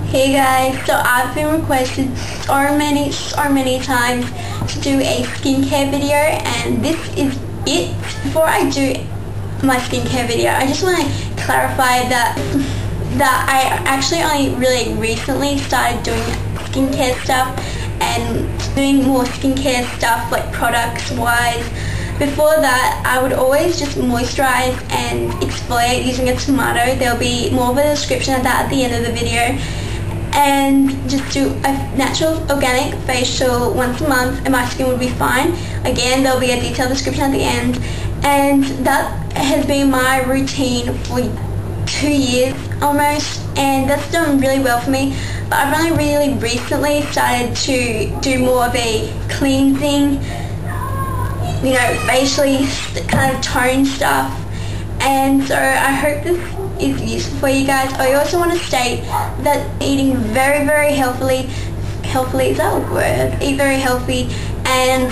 Hey guys, so I've been requested so many times to do a skincare video, and this is it. Before I do my skincare video, I just want to clarify that I actually only really recently started doing skincare stuff and doing more skincare stuff like products wise. Before that, I would always just moisturize and exfoliate using a tomato. There'll be more of a description of that at the end of the video. And just do a natural organic facial once a month and my skin would be fine. Again, there'll be a detailed description at the end. And that has been my routine for 2 years almost, and that's done really well for me. But I've only really recently started to do more of a cleansing, you know, facially kind of tone stuff. And so I hope this is useful for you guys. I also want to state that eating very healthily, is that a word? Eat very healthy, and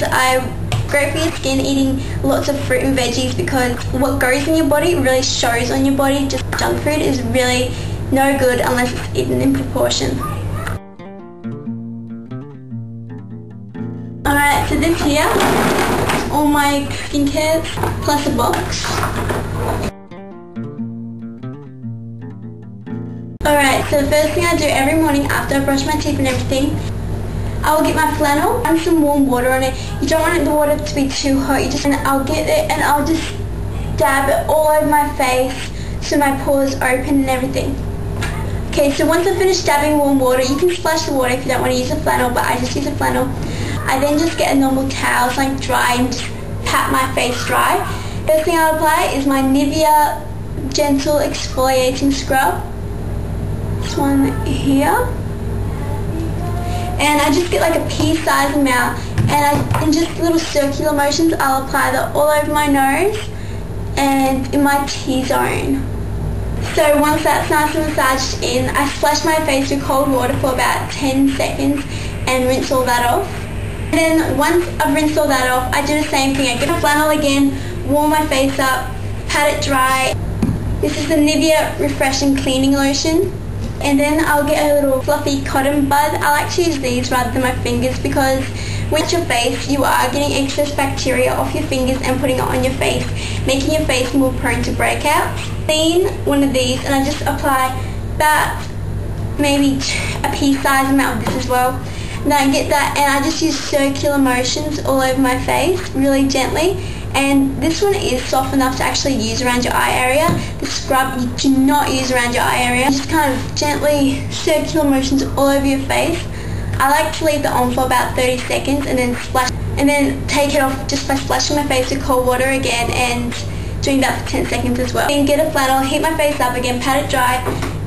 great for your skin, eating lots of fruit and veggies, because what goes in your body really shows on your body. Just junk food is really no good unless it's eaten in proportion. Alright, so this here is all my skincare plus a box. Alright, so the first thing I do every morning after I brush my teeth and everything, I will get my flannel and some warm water on it. You don't want the water to be too hot. I'll get it and I'll just dab it all over my face so my pores open and everything. Okay, so once I finish dabbing warm water, you can splash the water if you don't want to use a flannel, but I just use a flannel. I then just get a normal towel, so I dry and just pat my face dry. First thing I'll apply is my NIVEA Gentle Exfoliating Scrub. This one here. And I just get like a pea-sized amount, and in just little circular motions, I'll apply that all over my nose and in my T-zone. So once that's nice and massaged in, I splash my face with cold water for about 10 seconds and rinse all that off. And then once I've rinsed all that off, I do the same thing. I get a flannel again, warm my face up, pat it dry. This is the NIVEA Refreshing Cleaning Lotion. And then I'll get a little fluffy cotton bud. I like to use these rather than my fingers, because with your face you are getting excess bacteria off your fingers and putting it on your face, making your face more prone to breakouts. Clean one of these and I just apply about maybe a pea-sized amount of this as well. And then I get that and I just use circular motions all over my face really gently. And this one is soft enough to actually use around your eye area. The scrub you do not use around your eye area. Just kind of gently circular motions all over your face. I like to leave that on for about 30 seconds and then splash, and then take it off just by splashing my face with cold water again and doing that for 10 seconds as well. Then get a flannel, heat my face up again, pat it dry,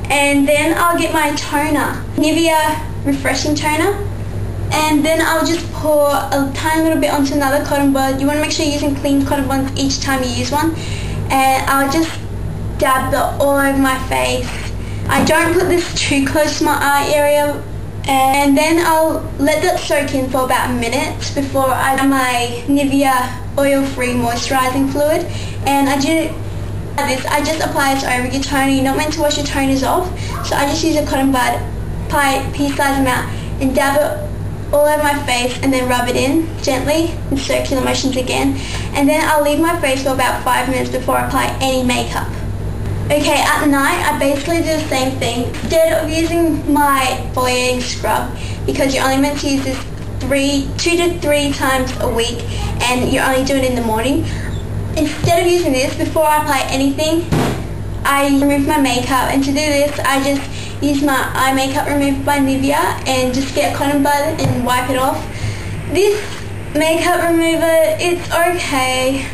and then I'll get my toner, NIVEA Refreshing Toner. And then I'll just pour a tiny little bit onto another cotton bud. You want to make sure you're using clean cotton buds each time you use one. And I'll just dab that all over my face. I don't put this too close to my eye area. And then I'll let that soak in for about a minute before I do my NIVEA oil-free moisturising fluid. And I do this, I just apply this over your toner. You're not meant to wash your toners off. So I just use a cotton bud, apply a pea-sized amount, and dab it all over my face and then rub it in gently in circular motions again. And then I'll leave my face for about 5 minutes before I apply any makeup. Okay, at night I basically do the same thing. Instead of using my exfoliating scrub, because you're only meant to use this 2 to 3 times a week and you're only doing it in the morning, instead of using this, before I apply anything, I remove my makeup. And to do this, I just use my eye makeup remover by NIVEA and just get a cotton bud and wipe it off. This makeup remover, it's okay.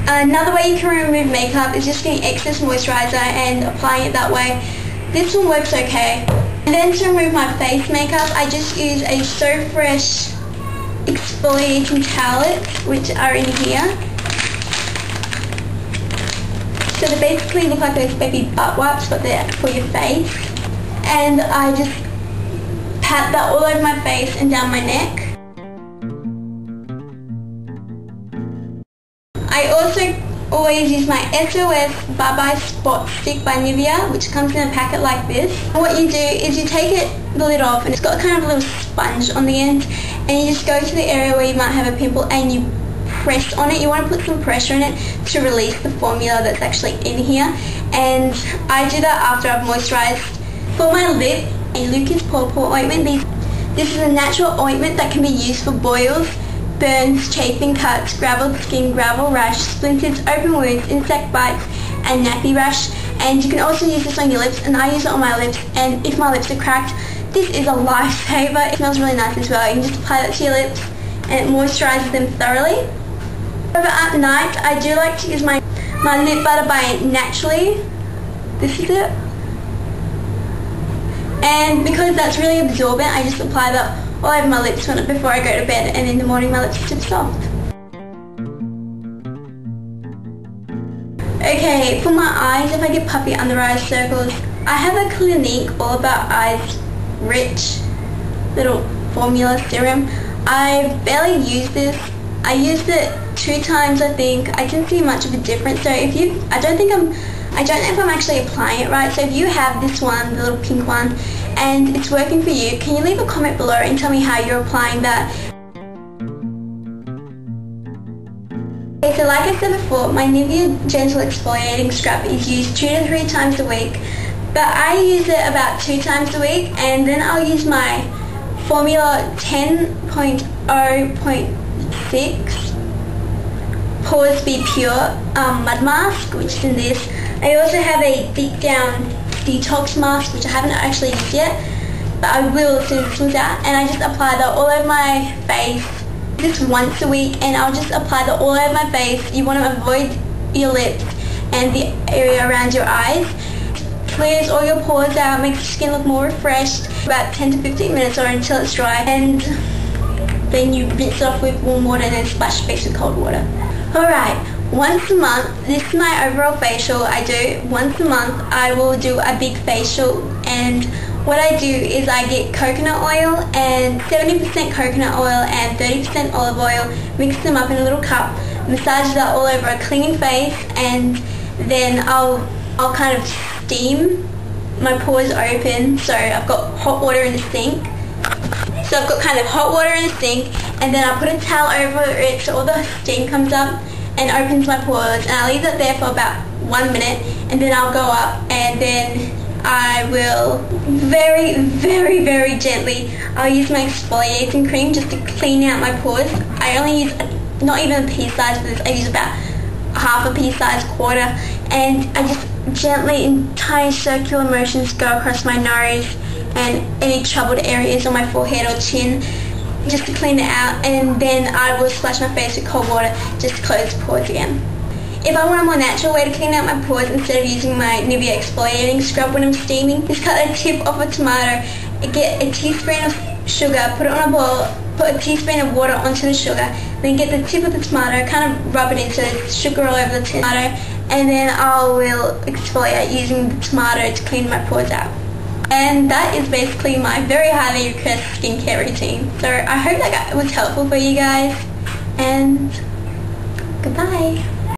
Another way you can remove makeup is just getting excess moisturizer and applying it that way. This one works okay. And then to remove my face makeup, I just use a So Fresh exfoliating towelettes, which are in here. So they basically look like those baby butt wipes, but they're for your face. And I just pat that all over my face and down my neck. I also always use my SOS Bye-Bye Spot Stick by NIVEA, which comes in a packet like this. And what you do is you take the lid off, and it's got kind of a little sponge on the end, and you just go to the area where you might have a pimple and you press on it. You want to put some pressure in it to release the formula that's actually in here, and I do that after I've moisturised. For my lip, a Lucas Pawpa ointment. This is a natural ointment that can be used for boils, burns, chafing cuts, gravel skin, gravel rash, splinters, open wounds, insect bites, and nappy rash. And you can also use this on your lips, and I use it on my lips, and if my lips are cracked, this is a lifesaver. It smells really nice as well. You can just apply that to your lips and it moisturises them thoroughly. Over at night, I do like to use my lip butter by Naturally. This is it. And because that's really absorbent, I just apply that all over my lips before I go to bed, and in the morning my lips are super soft. Okay, for my eyes, if I get puffy under eye circles, I have a Clinique All About Eyes Rich little formula serum. I barely use this. I used it 2 times, I think. I didn't see much of a difference. So I don't know if I'm actually applying it right. So if you have this one, the little pink one, and it's working for you, can you leave a comment below and tell me how you're applying that? Okay, so like I said before, my NIVEA Gentle Exfoliating Scrub is used 2 to 3 times a week, but I use it about 2 times a week, and then I'll use my Formula 10.0.6 Pores Be Pure mud mask, which is in this. I also have a deep down detox mask, which I haven't actually used yet, but I will as soon as this one's out, and I just apply that all over my face just once a week, and I'll just apply that all over my face. You want to avoid your lips and the area around your eyes. Clears all your pores out, makes your skin look more refreshed, about 10 to 15 minutes or until it's dry, and then you rinse it off with warm water and then splash your face with cold water. Alright, once a month, this is my overall facial I do. Once a month I will do a big facial, and what I do is I get coconut oil and 70% coconut oil and 30% olive oil, mix them up in a little cup, massage that all over a clean face, and then I'll kind of steam my pores open. So I've got hot water in the sink. So I've got kind of hot water in the sink, and then I'll put a towel over it so all the steam comes up and opens my pores, and I'll leave it there for about 1 minute, and then I'll go up, and then I will very, very, very gently, I'll use my exfoliating cream just to clean out my pores. I only use not even a pea size for this. I use about half a pea size, quarter, and I just gently, in tiny circular motions, go across my nose and any troubled areas on my forehead or chin, just to clean it out, and then I will splash my face with cold water just to close the pores again. If I want a more natural way to clean out my pores instead of using my NIVEA exfoliating scrub when I'm steaming, just cut a tip off a tomato, get a teaspoon of sugar, put it on a bowl, put a teaspoon of water onto the sugar, then get the tip of the tomato, kind of rub it into the sugar all over the tomato, and then I will exfoliate using the tomato to clean my pores out. And that is basically my very highly requested skincare routine. So I hope that was helpful for you guys, and goodbye.